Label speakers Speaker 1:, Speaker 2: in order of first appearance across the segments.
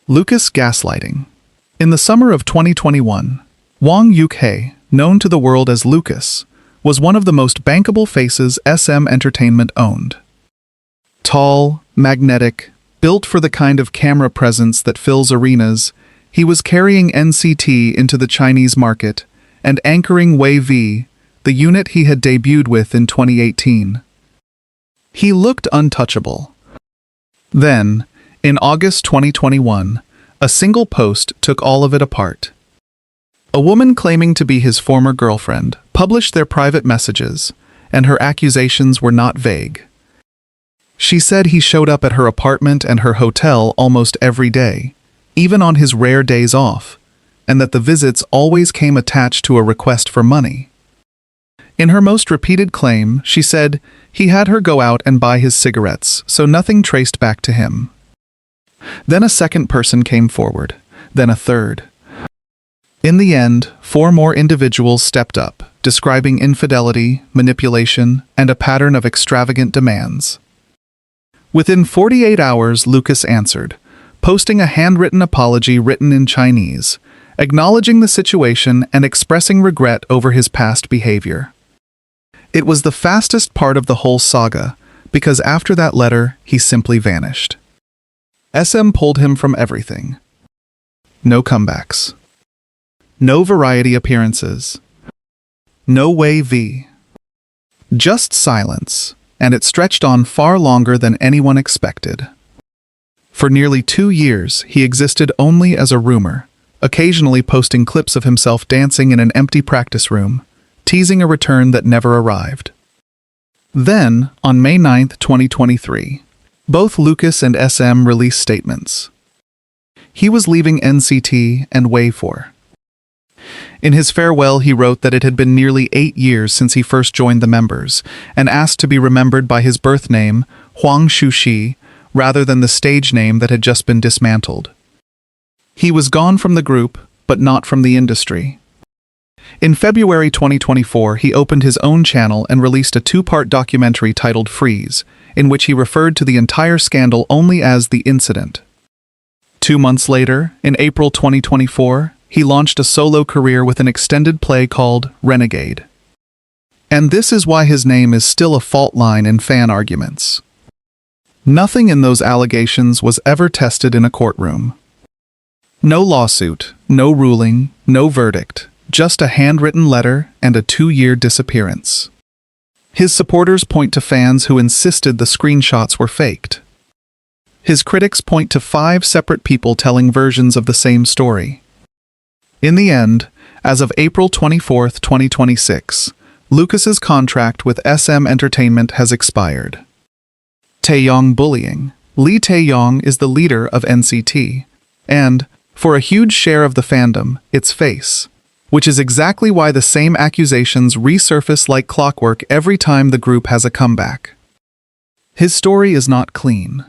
Speaker 1: Lucas gaslighting. In the summer of 2021, Wang Yukhae, known to the world as Lucas, was one of the most bankable faces SM Entertainment owned. Tall, magnetic, built for the kind of camera presence that fills arenas, he was carrying NCT into the Chinese market and anchoring WayV, the unit he had debuted with in 2018. He looked untouchable. Then, in August 2021, a single post took all of it apart. A woman claiming to be his former girlfriend published their private messages, and her accusations were not vague. She said he showed up at her apartment and her hotel almost every day, even on his rare days off, and that the visits always came attached to a request for money. In her most repeated claim, she said he had her go out and buy his cigarettes, so nothing traced back to him. Then a second person came forward, then a third. In the end, 4 more individuals stepped up, describing infidelity, manipulation, and a pattern of extravagant demands. Within 48 hours, Lucas answered, posting a handwritten apology written in Chinese, acknowledging the situation and expressing regret over his past behavior. It was the fastest part of the whole saga, because after that letter, he simply vanished. SM pulled him from everything. No comebacks. No variety appearances. No WayV. Just silence, and it stretched on far longer than anyone expected. For nearly 2 years, he existed only as a rumor, occasionally posting clips of himself dancing in an empty practice room, teasing a return that never arrived. Then, on May 9, 2023, both Lucas and SM released statements. He was leaving NCT and WayV. In his farewell, he wrote that it had been nearly 8 years since he first joined the members, and asked to be remembered by his birth name, Huang Shuxi, rather than the stage name that had just been dismantled. He was gone from the group, but not from the industry. In February 2024, he opened his own channel and released a 2-part documentary titled Freeze, in which he referred to the entire scandal only as the incident. 2 months later, in April 2024, he launched a solo career with an extended play called Renegade. And this is why his name is still a fault line in fan arguments. Nothing in those allegations was ever tested in a courtroom. No lawsuit, no ruling, no verdict, just a handwritten letter and a 2-year disappearance. His supporters point to fans who insisted the screenshots were faked. His critics point to 5 separate people telling versions of the same story. In the end, as of April 24, 2026, Lucas's contract with SM Entertainment has expired. Taeyong bullying. Lee Taeyong is the leader of NCT, and, for a huge share of the fandom, its face, which is exactly why the same accusations resurface like clockwork every time the group has a comeback. His story is not clean.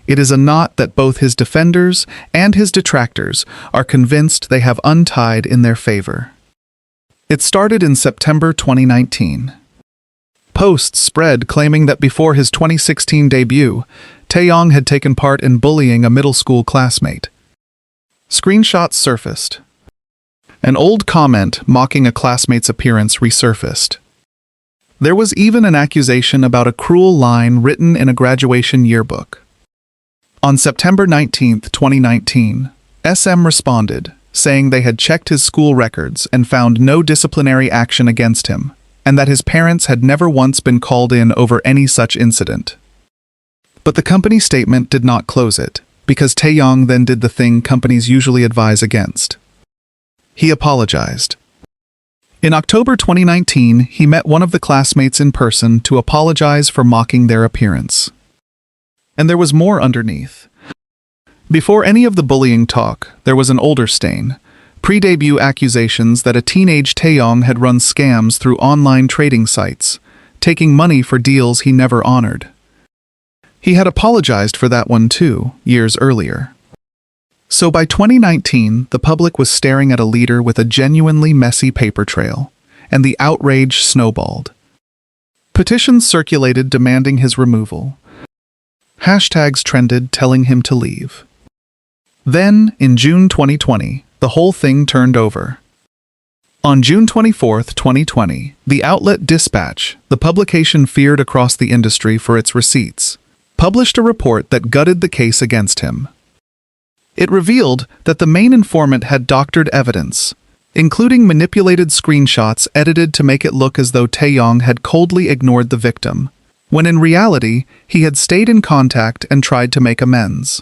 Speaker 1: It is a knot that both his defenders and his detractors are convinced they have untied in their favor. It started in September 2019. Posts spread claiming that before his 2016 debut, Taeyong had taken part in bullying a middle school classmate. Screenshots surfaced. An old comment mocking a classmate's appearance resurfaced. There was even an accusation about a cruel line written in a graduation yearbook. On September 19, 2019, SM responded, saying they had checked his school records and found no disciplinary action against him, and that his parents had never once been called in over any such incident. But the company statement did not close it, because Taeyong then did the thing companies usually advise against. He apologized. In October 2019, he met one of the classmates in person to apologize for mocking their appearance. And there was more underneath. Before any of the bullying talk, there was an older stain. Pre-debut accusations that a teenage Taeyong had run scams through online trading sites, taking money for deals he never honored. He had apologized for that one too, years earlier. So by 2019, the public was staring at a leader with a genuinely messy paper trail, and the outrage snowballed. Petitions circulated demanding his removal. Hashtags trended telling him to leave. Then, in June 2020, the whole thing turned over. On June 24, 2020, the outlet Dispatch, the publication feared across the industry for its receipts, published a report that gutted the case against him. It revealed that the main informant had doctored evidence, including manipulated screenshots edited to make it look as though Taeyong had coldly ignored the victim, when in reality, he had stayed in contact and tried to make amends.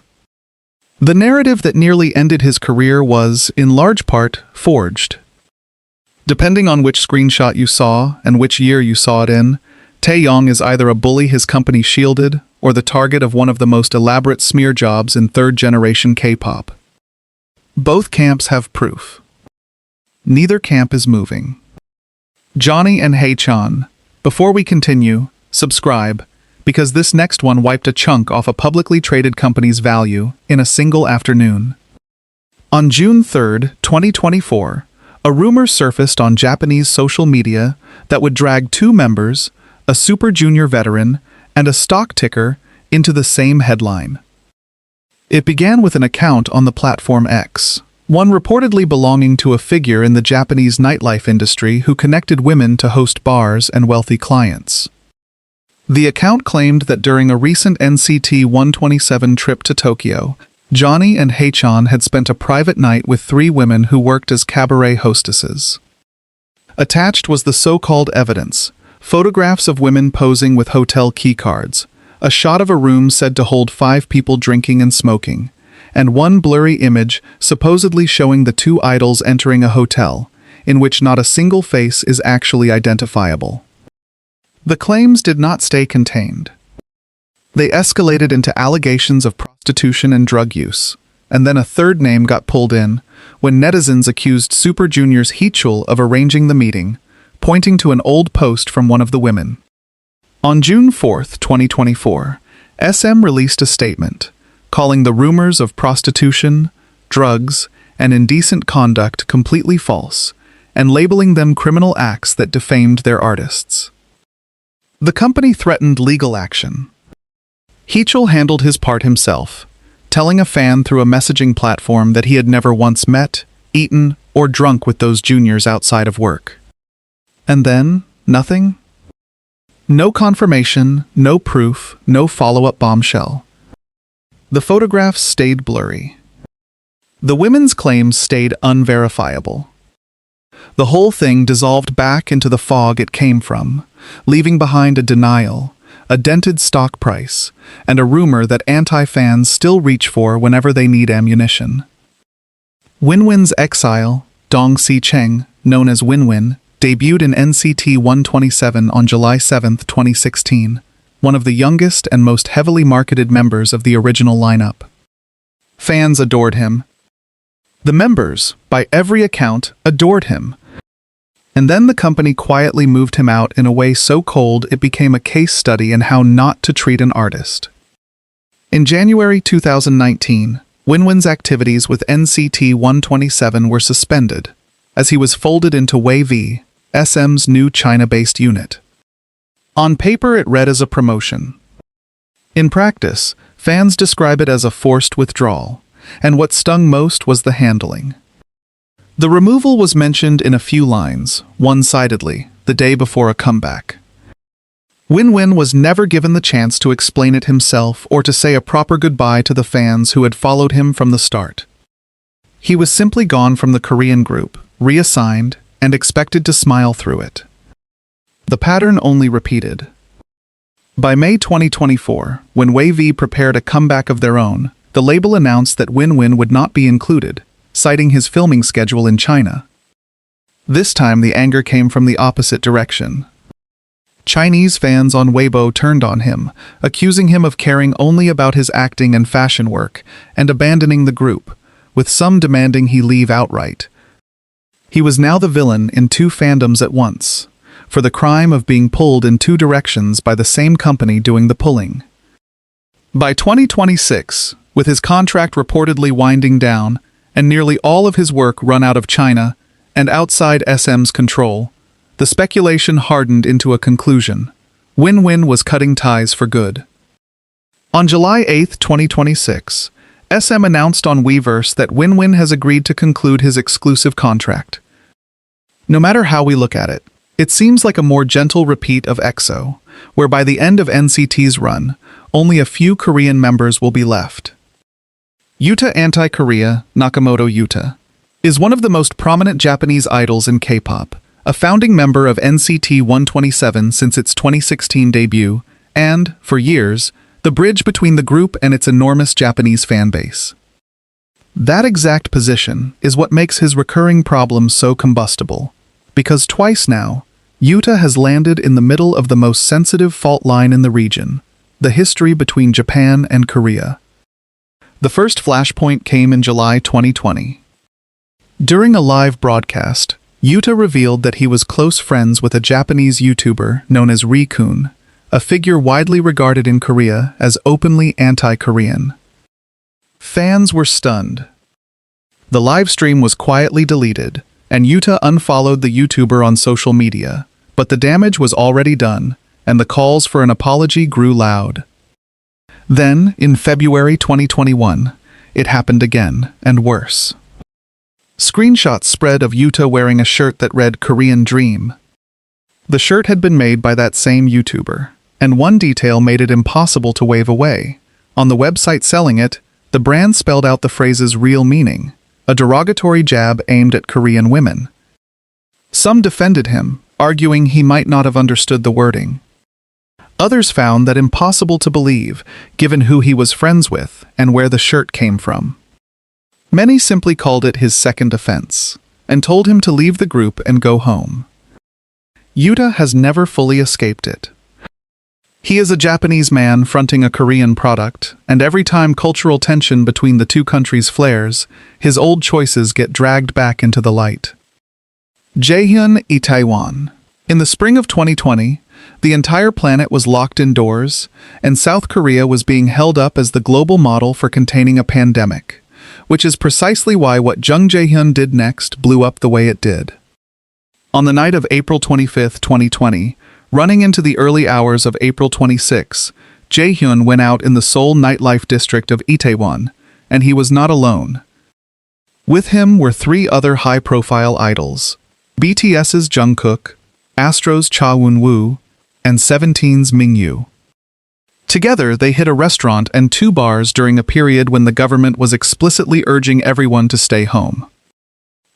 Speaker 1: The narrative that nearly ended his career was, in large part, forged. Depending on which screenshot you saw and which year you saw it in, Taeyong is either a bully his company shielded or the target of one of the most elaborate smear jobs in third-generation K-pop. Both camps have proof. Neither camp is moving. Johnny and Haechan, before we continue, subscribe, because this next one wiped a chunk off a publicly traded company's value in a single afternoon. On June 3, 2024, a rumor surfaced on Japanese social media that would drag two members, a Super Junior veteran and a stock ticker, into the same headline. It began with an account on the platform X, one reportedly belonging to a figure in the Japanese nightlife industry who connected women to host bars and wealthy clients. The account claimed that during a recent NCT 127 trip to Tokyo, Johnny and Haechan had spent a private night with three women who worked as cabaret hostesses. Attached was the so-called evidence, photographs of women posing with hotel keycards, a shot of a room said to hold 5 people drinking and smoking, and one blurry image supposedly showing the two idols entering a hotel, in which not a single face is actually identifiable. The claims did not stay contained. They escalated into allegations of prostitution and drug use, and then a third name got pulled in when netizens accused Super Junior's Haechan of arranging the meeting, pointing to an old post from one of the women. On June 4, 2024, SM released a statement, calling the rumors of prostitution, drugs, and indecent conduct completely false, and labeling them criminal acts that defamed their artists. The company threatened legal action. Haechan handled his part himself, telling a fan through a messaging platform that he had never once met, eaten, or drunk with those juniors outside of work. And then, nothing? No confirmation, no proof, no follow-up bombshell. The photographs stayed blurry. The women's claims stayed unverifiable. The whole thing dissolved back into the fog it came from, leaving behind a denial, a dented stock price, and a rumor that anti-fans still reach for whenever they need ammunition. Winwin's exile, Dong Si-cheng, known as Winwin, debuted in NCT 127 on July 7, 2016, one of the youngest and most heavily marketed members of the original lineup. Fans adored him. The members, by every account, adored him. And then the company quietly moved him out in a way so cold it became a case study in how not to treat an artist. In January 2019, Winwin's activities with NCT 127 were suspended, as he was folded into WayV, SM's new China-based unit. On paper it read as a promotion. In practice, fans describe it as a forced withdrawal, and what stung most was the handling. The removal was mentioned in a few lines, one-sidedly, the day before a comeback. Winwin was never given the chance to explain it himself or to say a proper goodbye to the fans who had followed him from the start. He was simply gone from the Korean group, reassigned, and expected to smile through it. The pattern only repeated. By May 2024, when WayV prepared a comeback of their own, the label announced that Winwin would not be included, citing his filming schedule in China. This time the anger came from the opposite direction. Chinese fans on Weibo turned on him, accusing him of caring only about his acting and fashion work, and abandoning the group, with some demanding he leave outright. He was now the villain in two fandoms at once, for the crime of being pulled in two directions by the same company doing the pulling. By 2026, with his contract reportedly winding down, and nearly all of his work run out of China and outside SM's control, the speculation hardened into a conclusion. Winwin was cutting ties for good. On July 8, 2026, SM announced on Weverse that Winwin has agreed to conclude his exclusive contract. No matter how we look at it, it seems like a more gentle repeat of EXO, where by the end of NCT's run, only a few Korean members will be left. Yuta anti-Korea, Nakamoto Yuta, is one of the most prominent Japanese idols in K-pop, a founding member of NCT 127 since its 2016 debut, and, for years, the bridge between the group and its enormous Japanese fanbase. That exact position is what makes his recurring problems so combustible, because twice now, Yuta has landed in the middle of the most sensitive fault line in the region, the history between Japan and Korea. The first flashpoint came in July 2020. During a live broadcast, Yuta revealed that he was close friends with a Japanese YouTuber known as Haechan, a figure widely regarded in Korea as openly anti-Korean. Fans were stunned. The live stream was quietly deleted, and Yuta unfollowed the YouTuber on social media, but the damage was already done, and the calls for an apology grew loud. Then, in February 2021, it happened again, and worse. Screenshots spread of Yuta wearing a shirt that read Korean Dream. The shirt had been made by that same YouTuber, and one detail made it impossible to wave away. On the website selling it, the brand spelled out the phrase's real meaning, a derogatory jab aimed at Korean women. Some defended him, arguing he might not have understood the wording. Others found that impossible to believe, given who he was friends with and where the shirt came from. Many simply called it his second offense, and told him to leave the group and go home. Yuta has never fully escaped it. He is a Japanese man fronting a Korean product, and every time cultural tension between the two countries flares, his old choices get dragged back into the light. Jaehyun e Taiwan. In the spring of 2020, the entire planet was locked indoors, and South Korea was being held up as the global model for containing a pandemic, which is precisely why what Jung Jaehyun did next blew up the way it did. On the night of April 25, 2020, running into the early hours of April 26, Jaehyun went out in the Seoul nightlife district of Itaewon, and he was not alone. With him were three other high-profile idols, BTS's Jungkook, Astro's Cha Eun-woo, and Seventeen's Mingyu. Together, they hit a restaurant and two bars during a period when the government was explicitly urging everyone to stay home.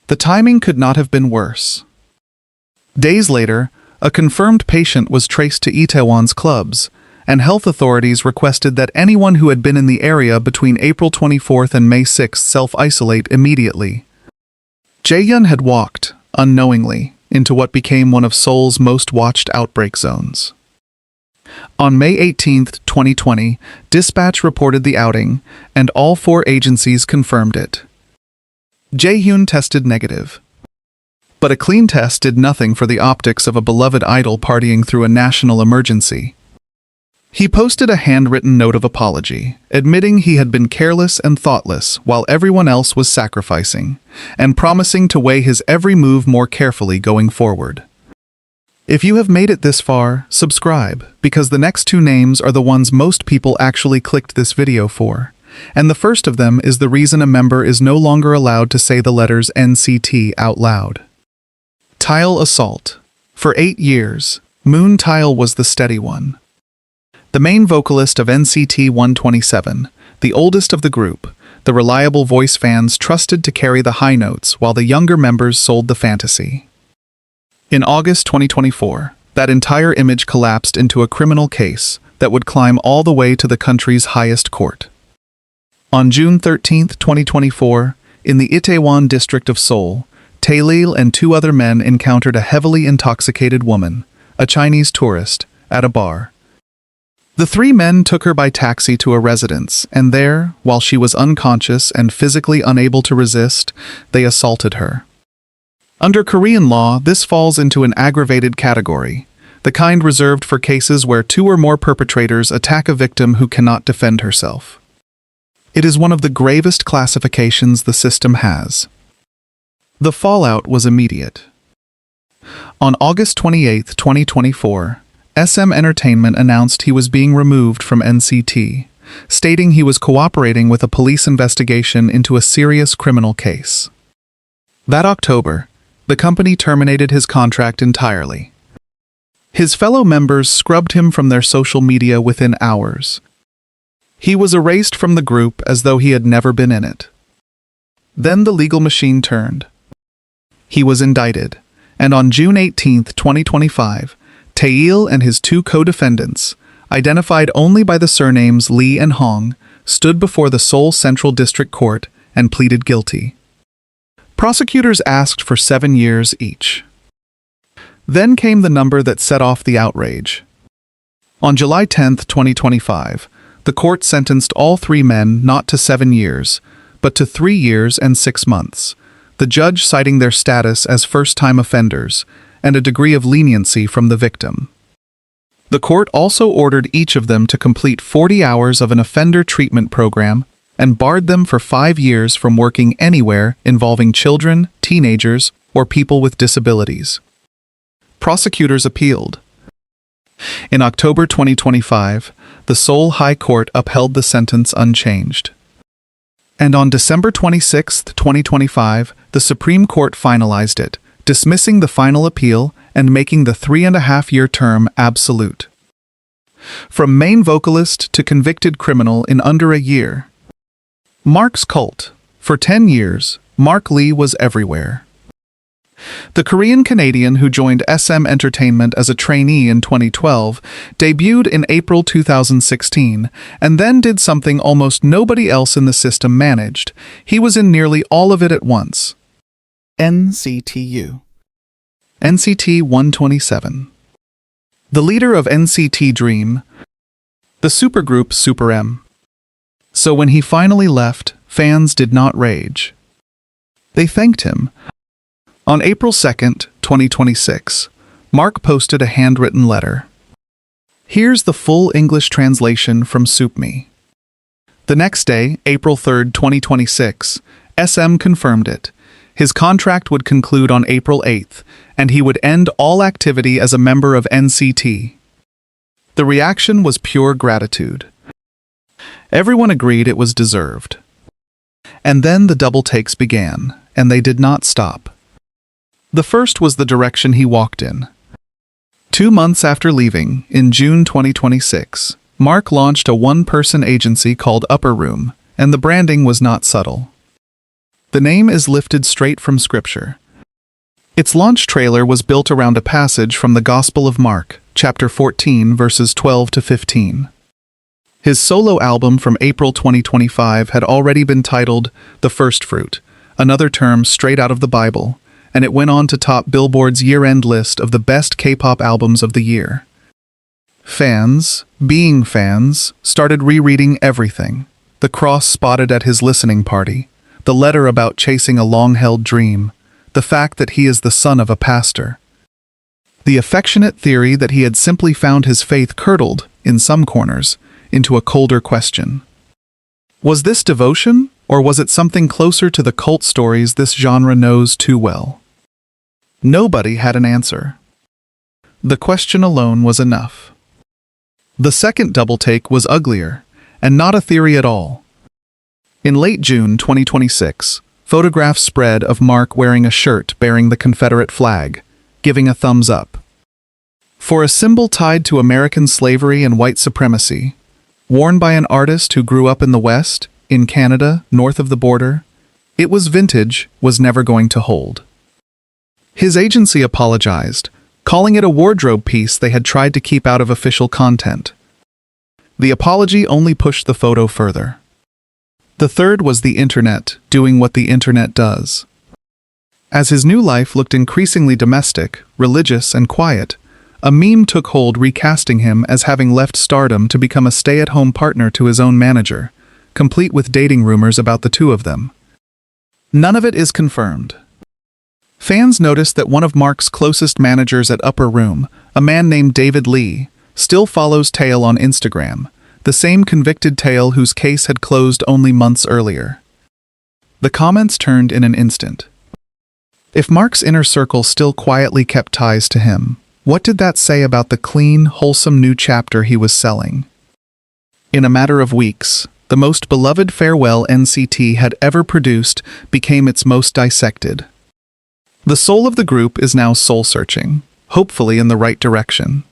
Speaker 1: The timing could not have been worse. Days later, a confirmed patient was traced to Itaewon's clubs, and health authorities requested that anyone who had been in the area between April 24th and May 6th self-isolate immediately. Jaehyun had walked, unknowingly, into what became one of Seoul's most watched outbreak zones. On May 18, 2020, Dispatch reported the outing, and all four agencies confirmed it. Jaehyun tested negative. But a clean test did nothing for the optics of a beloved idol partying through a national emergency. He posted a handwritten note of apology, admitting he had been careless and thoughtless while everyone else was sacrificing, and promising to weigh his every move more carefully going forward. If you have made it this far, subscribe, because the next two names are the ones most people actually clicked this video for, and the first of them is the reason a member is no longer allowed to say the letters NCT out loud. Taeil assault. For 8 years, Moon Taeil was the steady one. The main vocalist of NCT 127, the oldest of the group, the reliable voice fans trusted to carry the high notes while the younger members sold the fantasy. In August 2024, that entire image collapsed into a criminal case that would climb all the way to the country's highest court. On June 13, 2024, in the Itaewon district of Seoul, Taeil and two other men encountered a heavily intoxicated woman, a Chinese tourist, at a bar. The three men took her by taxi to a residence, and there, while she was unconscious and physically unable to resist, they assaulted her. Under Korean law, this falls into an aggravated category, the kind reserved for cases where two or more perpetrators attack a victim who cannot defend herself. It is one of the gravest classifications the system has. The fallout was immediate. On August 28, 2024, SM Entertainment announced he was being removed from NCT, stating he was cooperating with a police investigation into a serious criminal case. That October, the company terminated his contract entirely. His fellow members scrubbed him from their social media within hours. He was erased from the group as though he had never been in it. Then the legal machine turned. He was indicted, and on June 18, 2025, Taeil and his two co-defendants, identified only by the surnames Lee and Hong, stood before the Seoul Central District Court and pleaded guilty. Prosecutors asked for 7 years each. Then came the number that set off the outrage. On July 10, 2025, the court sentenced all three men not to 7 years, but to 3 years and 6 months, the judge citing their status as first-time offenders and a degree of leniency from the victim. The court also ordered each of them to complete 40 hours of an offender treatment program and barred them for 5 years from working anywhere involving children, teenagers, or people with disabilities. Prosecutors appealed. In October 2025, the Seoul High Court upheld the sentence unchanged. And on December 26, 2025, the Supreme Court finalized it, dismissing the final appeal and making the 3.5-year term absolute. From main vocalist to convicted criminal in under a year. Mark's cult. For 10 years, Mark Lee was everywhere. The Korean-Canadian who joined SM Entertainment as a trainee in 2012 debuted in April 2016 and then did something almost nobody else in the system managed. He was in nearly all of it at once. NCT U. NCT 127. The leader of NCT Dream. The supergroup SuperM. So when he finally left, fans did not rage. They thanked him. On April 2, 2026, Mark posted a handwritten letter. Here's the full English translation from Soopmi. The next day, April 3, 2026, SM confirmed it. His contract would conclude on April 8th, and he would end all activity as a member of NCT. The reaction was pure gratitude. Everyone agreed it was deserved. And then the double takes began, and they did not stop. The first was the direction he walked in. 2 months after leaving, in June 2026, Mark launched a one-person agency called Upper Room, and the branding was not subtle. The name is lifted straight from Scripture. Its launch trailer was built around a passage from the Gospel of Mark, chapter 14, verses 12 to 15. His solo album from April 2025 had already been titled The First Fruit, another term straight out of the Bible, and it went on to top Billboard's year-end list of the best K-pop albums of the year. Fans, being fans, started rereading everything. The cross spotted at his listening party, the letter about chasing a long-held dream, the fact that he is the son of a pastor. The affectionate theory that he had simply found his faith curdled, in some corners, into a colder question. Was this devotion, or was it something closer to the cult stories this genre knows too well? Nobody had an answer. The question alone was enough. The second double take was uglier, and not a theory at all. In late June 2026, photographs spread of Mark wearing a shirt bearing the Confederate flag, giving a thumbs up. For a symbol tied to American slavery and white supremacy, worn by an artist who grew up in the West, in Canada, north of the border, it was vintage, was never going to hold. His agency apologized, calling it a wardrobe piece they had tried to keep out of official content. The apology only pushed the photo further. The third was the internet, doing what the internet does. As his new life looked increasingly domestic, religious, and quiet, a meme took hold recasting him as having left stardom to become a stay-at-home partner to his own manager, complete with dating rumors about the two of them. None of it is confirmed. Fans noticed that one of Mark's closest managers at Upper Room, a man named David Lee, still follows Taeil on Instagram, the same convicted Taeil whose case had closed only months earlier. The comments turned in an instant. If Mark's inner circle still quietly kept ties to him, what did that say about the clean, wholesome new chapter he was selling? In a matter of weeks, the most beloved farewell NCT had ever produced became its most dissected. The soul of the group is now soul-searching, hopefully in the right direction.